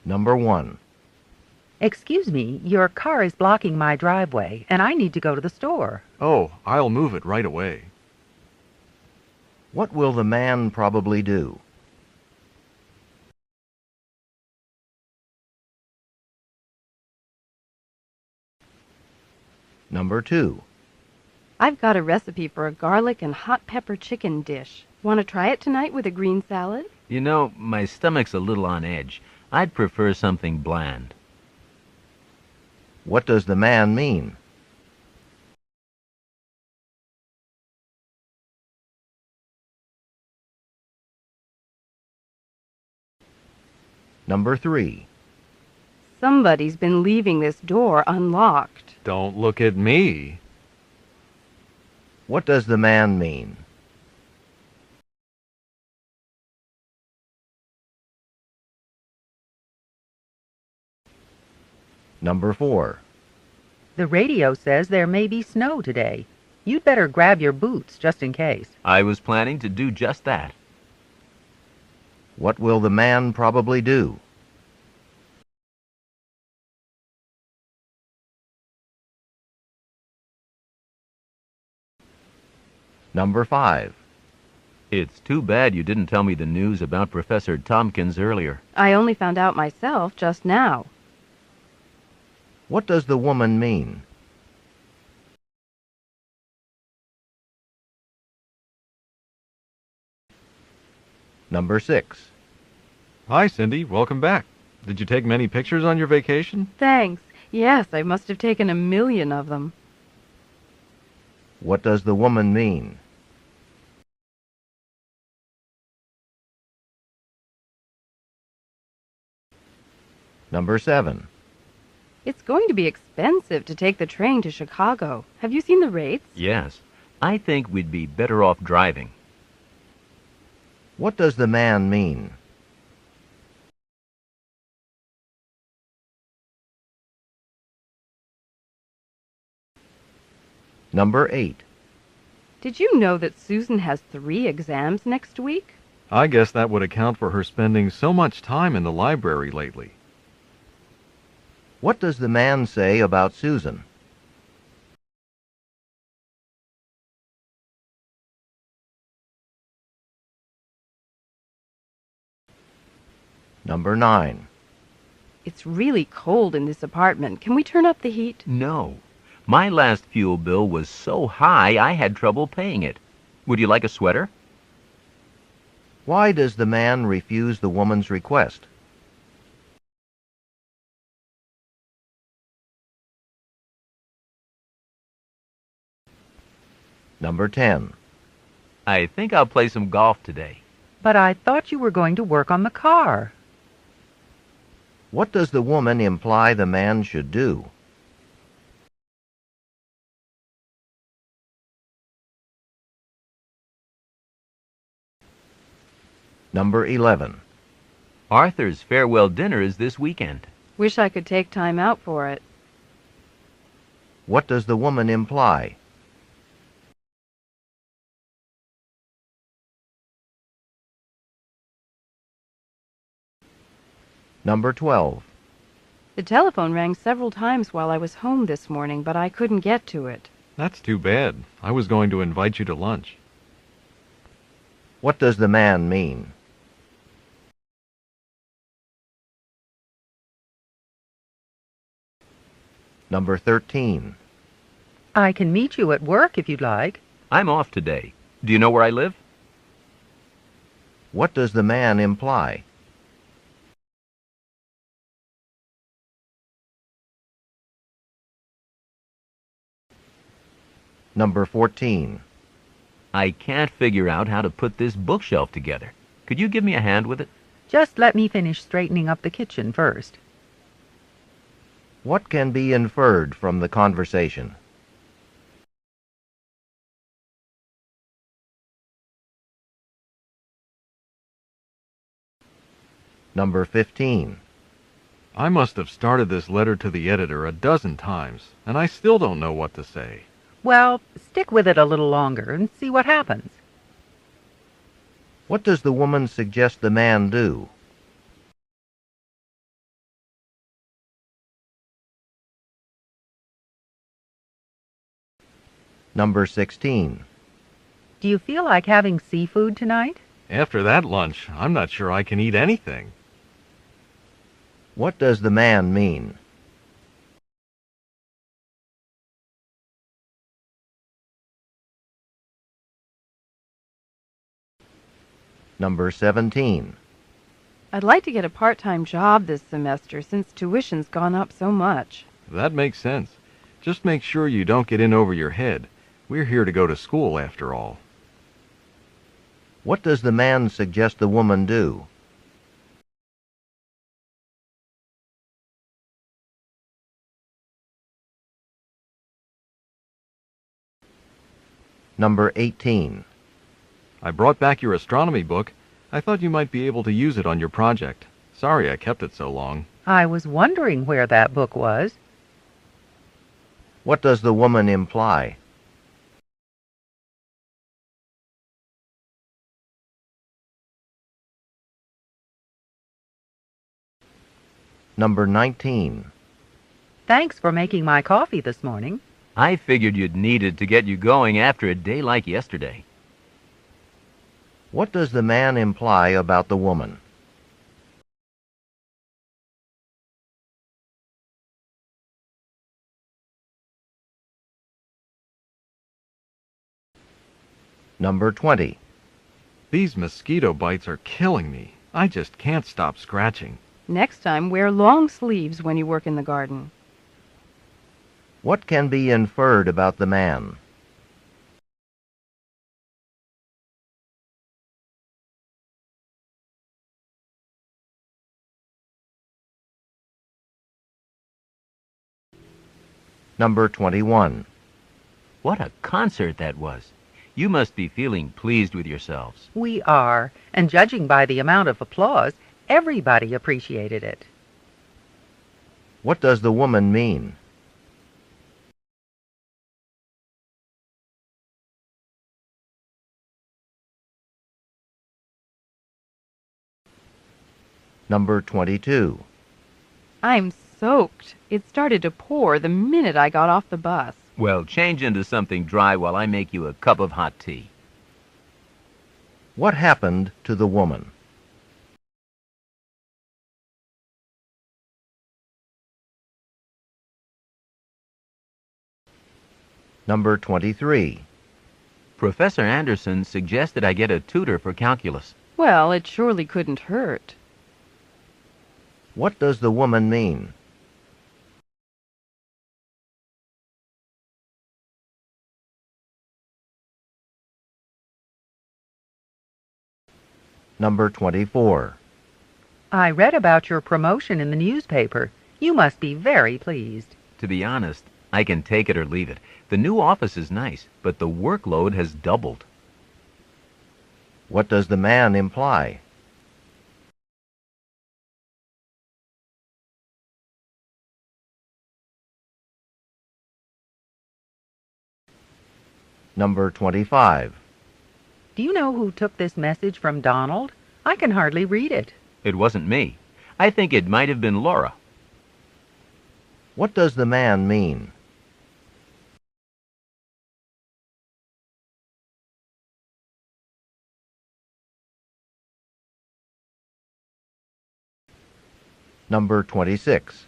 Number 1. Excuse me, your car is blocking my driveway, and I need to go to the store. Oh, I'll move it right away. What will the man probably do? Number 2. I've got a recipe for a garlic and hot pepper chicken dish. Want to try it tonight with a green salad? You know, my stomach's a little on edge. I'd prefer something bland. What does the man mean? Number 3. Somebody's been leaving this door unlocked. Don't look at me. What does the man mean? Number 4. The radio says there may be snow today. You'd better grab your boots just in case. I was planning to do just that. What will the man probably do? Number 5. It's too bad you didn't tell me the news about Professor Tompkins earlier. I only found out myself just now. What does the woman mean? Number 6. Hi, Cindy. Welcome back. Did you take many pictures on your vacation? Thanks. Yes, I must have taken 1,000,000 of them. What does the woman mean? Number 7. It's going to be expensive to take the train to Chicago. Have you seen the rates? Yes. I think we'd be better off driving. What does the man mean? Number 8. Did you know that Susan has 3 exams next week? I guess that would account for her spending so much time in the library lately. What does the man say about Susan? Number 9. It's really cold in this apartment. Can we turn up the heat? No. My last fuel bill was so high I had trouble paying it. Would you like a sweater? Why does the man refuse the woman's request? Number 10. I think I'll play some golf today. But I thought you were going to work on the car. What does the woman imply the man should do? Number 11. Arthur's farewell dinner is this weekend. Wish I could take time out for it. What does the woman imply? Number 12. The telephone rang several times while I was home this morning, but I couldn't get to it. That's too bad. I was going to invite you to lunch. What does the man mean? Number 13. I can meet you at work if you'd like. I'm off today. Do you know where I live? What does the man imply? Number 14. I can't figure out how to put this bookshelf together. Could you give me a hand with it? Just let me finish straightening up the kitchen first. What can be inferred from the conversation? Number 15. I must have started this letter to the editor a dozen times, and I still don't know what to say. Well, stick with it a little longer and see what happens. What does the woman suggest the man do? Number 16. Do you feel like having seafood tonight? After that lunch, I'm not sure I can eat anything. What does the man mean? Number 17. I'd like to get a part-time job this semester since tuition's gone up so much. That makes sense. Just make sure you don't get in over your head. We're here to go to school, after all. What does the man suggest the woman do? Number 18. I brought back your astronomy book. I thought you might be able to use it on your project. Sorry I kept it so long. I was wondering where that book was. What does the woman imply? Number 19. Thanks for making my coffee this morning. I figured you'd need it to get you going after a day like yesterday. What does the man imply about the woman? Number 20. These mosquito bites are killing me. I just can't stop scratching. Next time, wear long sleeves when you work in the garden. What can be inferred about the man? Number 21. What a concert that was. You must be feeling pleased with yourselves. We are, and judging by the amount of applause, everybody appreciated it. What does the woman mean? Number 22. I'm soaked. It started to pour the minute I got off the bus. Well, change into something dry while I make you a cup of hot tea. What happened to the woman? Number 23. Professor Anderson suggested I get a tutor for calculus. Well, it surely couldn't hurt. What does the woman mean? Number 24. I read about your promotion in the newspaper. You must be very pleased. To be honest, I can take it or leave it. The new office is nice, but the workload has doubled. What does the man imply? Number 25. Do you know who took this message from Donald? I can hardly read it. It wasn't me. I think it might have been Laura. What does the man mean? Number 26.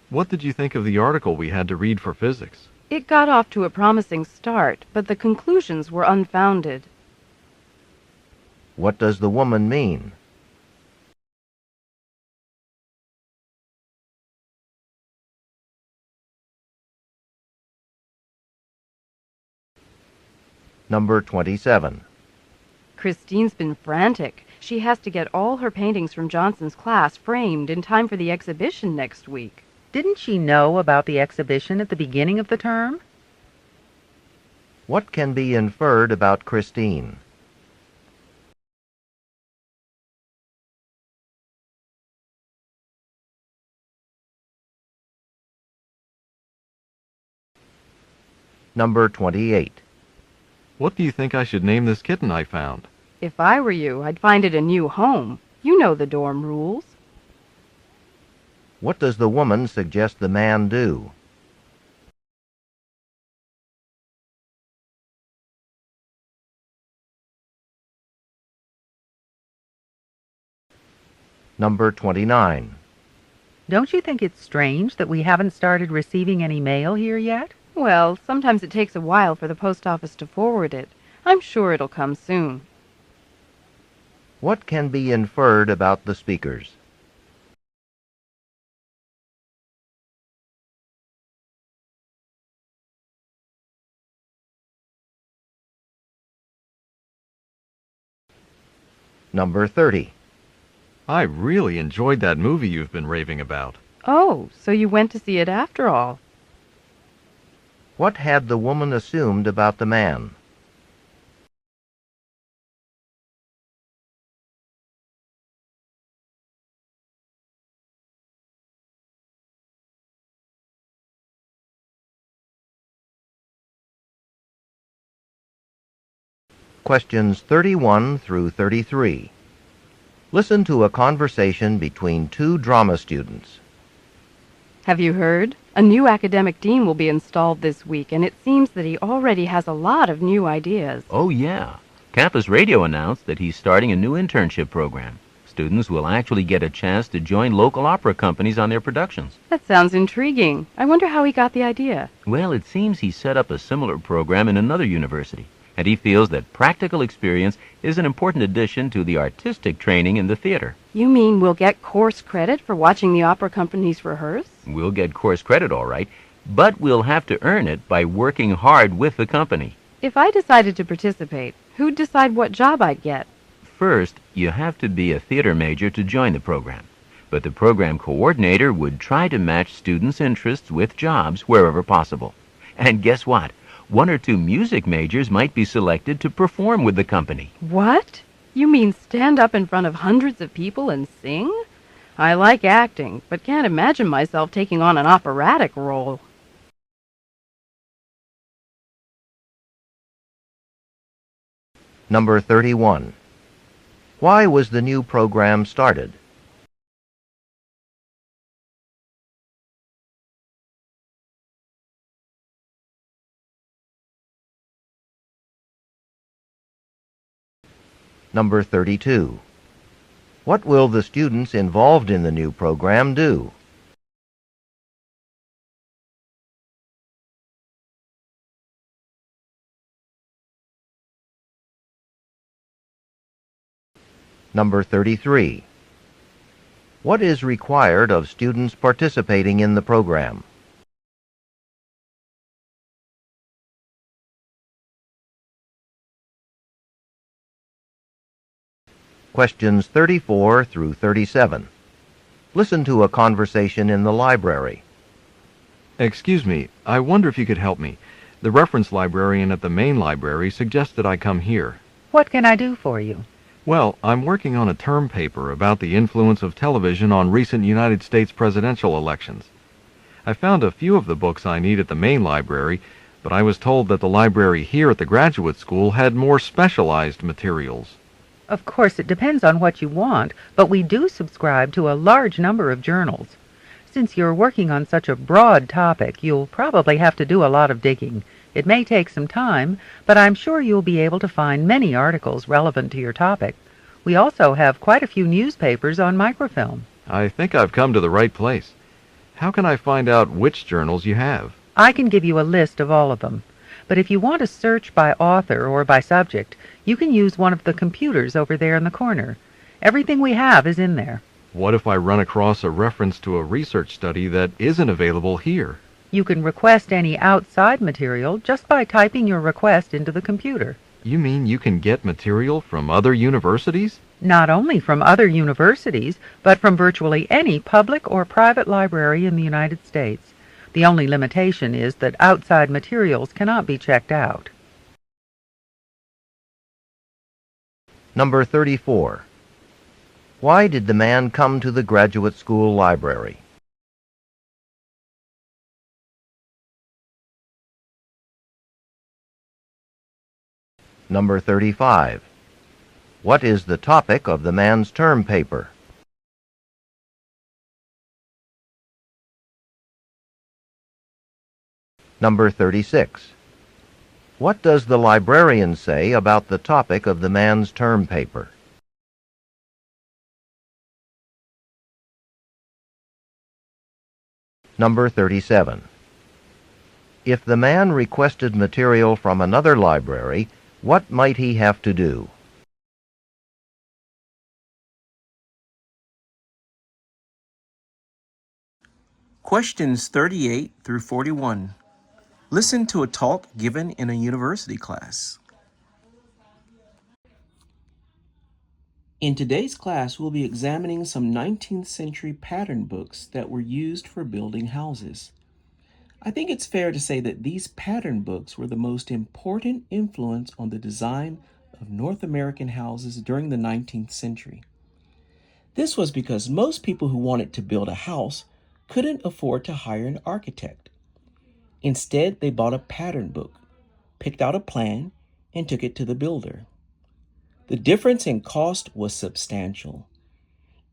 What did you think of the article we had to read for physics? It got off to a promising start, but the conclusions were unfounded. What does the woman mean? Number 27. Christine's been frantic. She has to get all her paintings from Johnson's class framed in time for the exhibition next week. Didn't she know about the exhibition at the beginning of the term? What can be inferred about Christine? Number 28. What do you think I should name this kitten I found? If I were you, I'd find it a new home. You know the dorm rules. What does the woman suggest the man do? Number 29. Don't you think it's strange that we haven't started receiving any mail here yet? Well, sometimes it takes a while for the post office to forward it. I'm sure it'll come soon. What can be inferred about the speakers? Number 30. I really enjoyed that movie you've been raving about. Oh, so you went to see it after all. What had the woman assumed about the man? Questions 31 through 33. Listen to a conversation between two drama students. Have you heard? A new academic dean will be installed this week, and it seems that he already has a lot of new ideas. Oh, yeah. Campus Radio announced that he's starting a new internship program. Students will actually get a chance to join local opera companies on their productions. That sounds intriguing. I wonder how he got the idea. Well, it seems he set up a similar program in another university, and he feels that practical experience is an important addition to the artistic training in the theater. You mean we'll get course credit for watching the opera companies rehearse? We'll get course credit, all right, but we'll have to earn it by working hard with the company. If I decided to participate, who'd decide what job I'd get? First, you have to be a theater major to join the program, but the program coordinator would try to match students' interests with jobs wherever possible. And guess what? One or two music majors might be selected to perform with the company. What? You mean stand up in front of hundreds of people and sing? I like acting, but can't imagine myself taking on an operatic role. Number 31. Why was the new program started? Number 32. What will the students involved in the new program do? Number 33. What is required of students participating in the program? Questions 34 through 37. Listen to a conversation in the library. Excuse me, I wonder if you could help me. The reference librarian at the main library suggested I come here. What can I do for you? Well, I'm working on a term paper about the influence of television on recent United States presidential elections. I found a few of the books I need at the main library, but I was told that the library here at the graduate school had more specialized materials. Of course, it depends on what you want, but we do subscribe to a large number of journals. Since you're working on such a broad topic, you'll probably have to do a lot of digging. It may take some time, but I'm sure you'll be able to find many articles relevant to your topic. We also have quite a few newspapers on microfilm. I think I've come to the right place. How can I find out which journals you have? I can give you a list of all of them. But if you want to search by author or by subject, you can use one of the computers over there in the corner. Everything we have is in there. What if I run across a reference to a research study that isn't available here? You can request any outside material just by typing your request into the computer. You mean you can get material from other universities? Not only from other universities, but from virtually any public or private library in the United States. The only limitation is that outside materials cannot be checked out. Number 34. Why did the man come to the graduate school library? Number 35. What is the topic of the man's term paper? Number 36. What does the librarian say about the topic of the man's term paper? Number 37. If the man requested material from another library, what might he have to do? Questions 38 through 41. Listen to a talk given in a university class. In today's class, we'll be examining some 19th century pattern books that were used for building houses. I think it's fair to say that these pattern books were the most important influence on the design of North American houses during the 19th century. This was because most people who wanted to build a house couldn't afford to hire an architect. Instead, they bought a pattern book, picked out a plan, and took it to the builder. The difference in cost was substantial.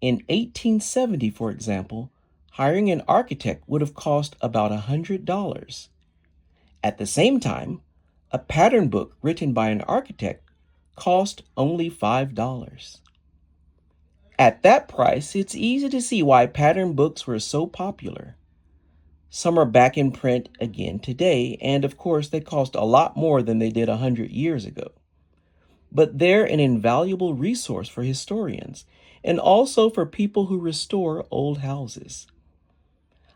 In 1870, for example, hiring an architect would have cost about $100. At the same time, a pattern book written by an architect cost only $5. At that price, it's easy to see why pattern books were so popular. Some are back in print again today, and of course they cost a lot more than they did 100 years ago. But they're an invaluable resource for historians and also for people who restore old houses.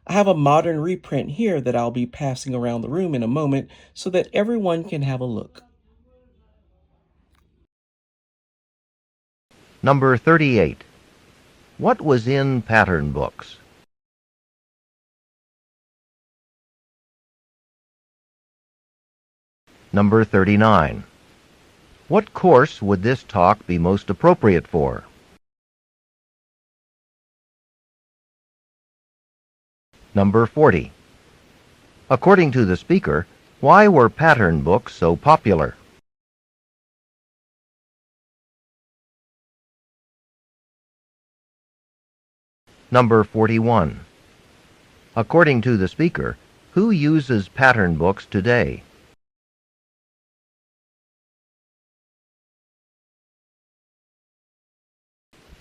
I have a modern reprint here that I'll be passing around the room in a moment so that everyone can have a look. Number 38. What was in pattern books? Number 39. What course would this talk be most appropriate for? Number 40. According to the speaker, why were pattern books so popular? Number 41. According to the speaker, who uses pattern books today?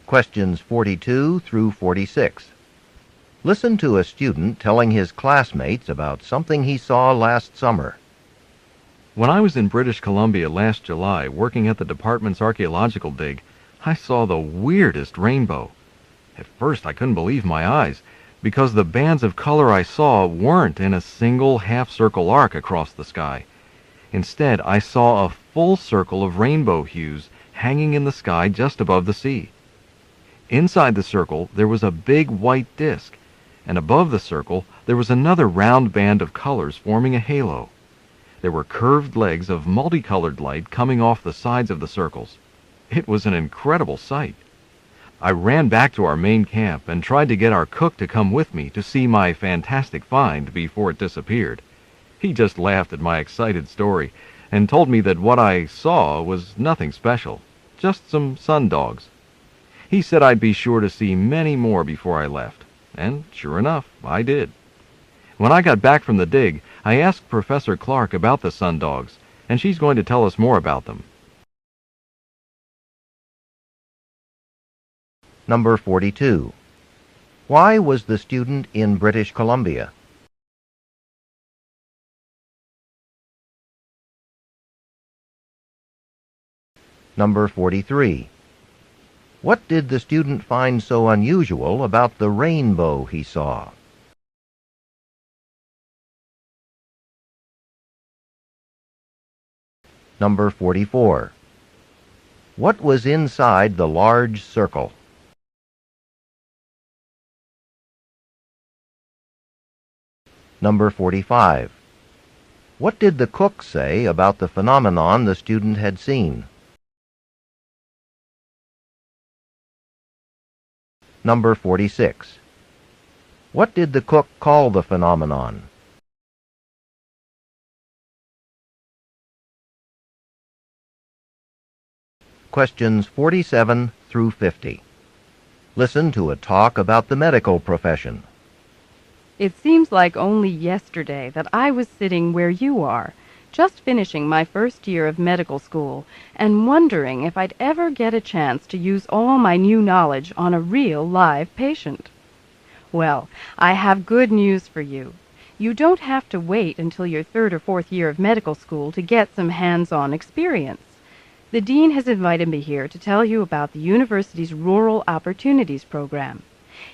Questions 42 through 46. Listen to a student telling his classmates about something he saw last summer. When I was in British Columbia last July working at the department's archaeological dig, I saw the weirdest rainbow. At first I couldn't believe my eyes, because the bands of color I saw weren't in a single half-circle arc across the sky. Instead, I saw a full circle of rainbow hues hanging in the sky just above the sea. Inside the circle there was a big white disk, and above the circle there was another round band of colors forming a halo. There were curved legs of multicolored light coming off the sides of the circles. It was an incredible sight. I ran back to our main camp and tried to get our cook to come with me to see my fantastic find before it disappeared. He just laughed at my excited story and told me that what I saw was nothing special, just some sundogs. He said I'd be sure to see many more before I left, and sure enough, I did. When I got back from the dig, I asked Professor Clark about the sundogs, and she's going to tell us more about them. Number 42. Why was the student in British Columbia? Number 43. What did the student find so unusual about the rainbow he saw? Number 44. What was inside the large circle? Number 45. What did the cook say about the phenomenon the student had seen? Number 46. What did the cook call the phenomenon? Questions 47 through 50. Listen to a talk about the medical profession. It seems like only yesterday that I was sitting where you are, just finishing my first year of medical school and wondering if I'd ever get a chance to use all my new knowledge on a real live patient. Well, I have good news for you. You don't have to wait until your third or fourth year of medical school to get some hands-on experience. The dean has invited me here to tell you about the university's Rural Opportunities Program.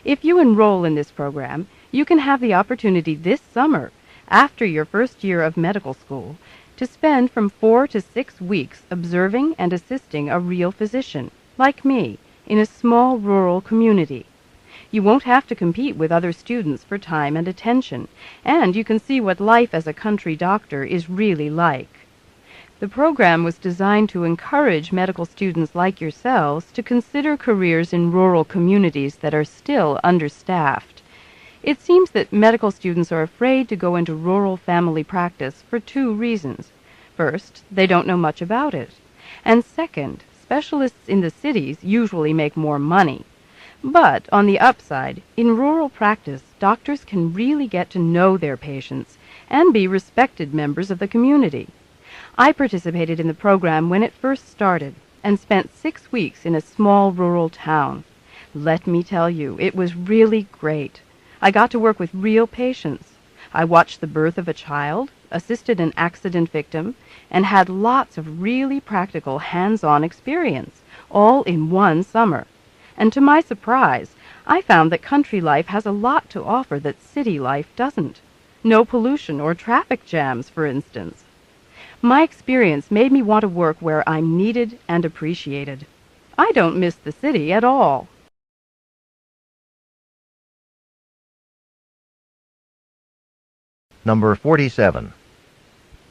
If you enroll in this program, you can have the opportunity this summer, after your first year of medical school, to spend from 4 to 6 weeks observing and assisting a real physician, like me, in a small rural community. You won't have to compete with other students for time and attention, and you can see what life as a country doctor is really like. The program was designed to encourage medical students like yourselves to consider careers in rural communities that are still understaffed. It seems that medical students are afraid to go into rural family practice for two reasons. First, they don't know much about it. And second, specialists in the cities usually make more money. But on the upside, in rural practice, doctors can really get to know their patients and be respected members of the community. I participated in the program when it first started and spent 6 weeks in a small rural town. Let me tell you, it was really great. I got to work with real patients. I watched the birth of a child, assisted an accident victim, and had lots of really practical hands-on experience, all in one summer. And to my surprise, I found that country life has a lot to offer that city life doesn't. No pollution or traffic jams, for instance. My experience made me want to work where I'm needed and appreciated. I don't miss the city at all. Number 47.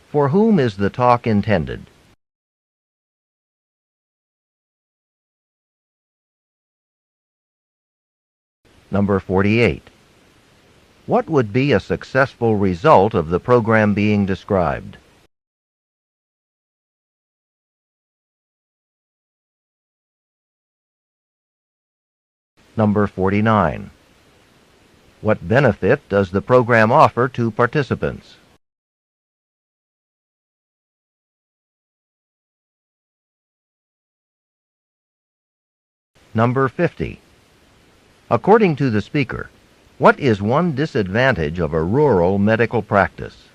For whom is the talk intended? Number 48. What would be a successful result of the program being described? Number 49. What benefit does the program offer to participants? Number 50. According to the speaker, what is one disadvantage of a rural medical practice?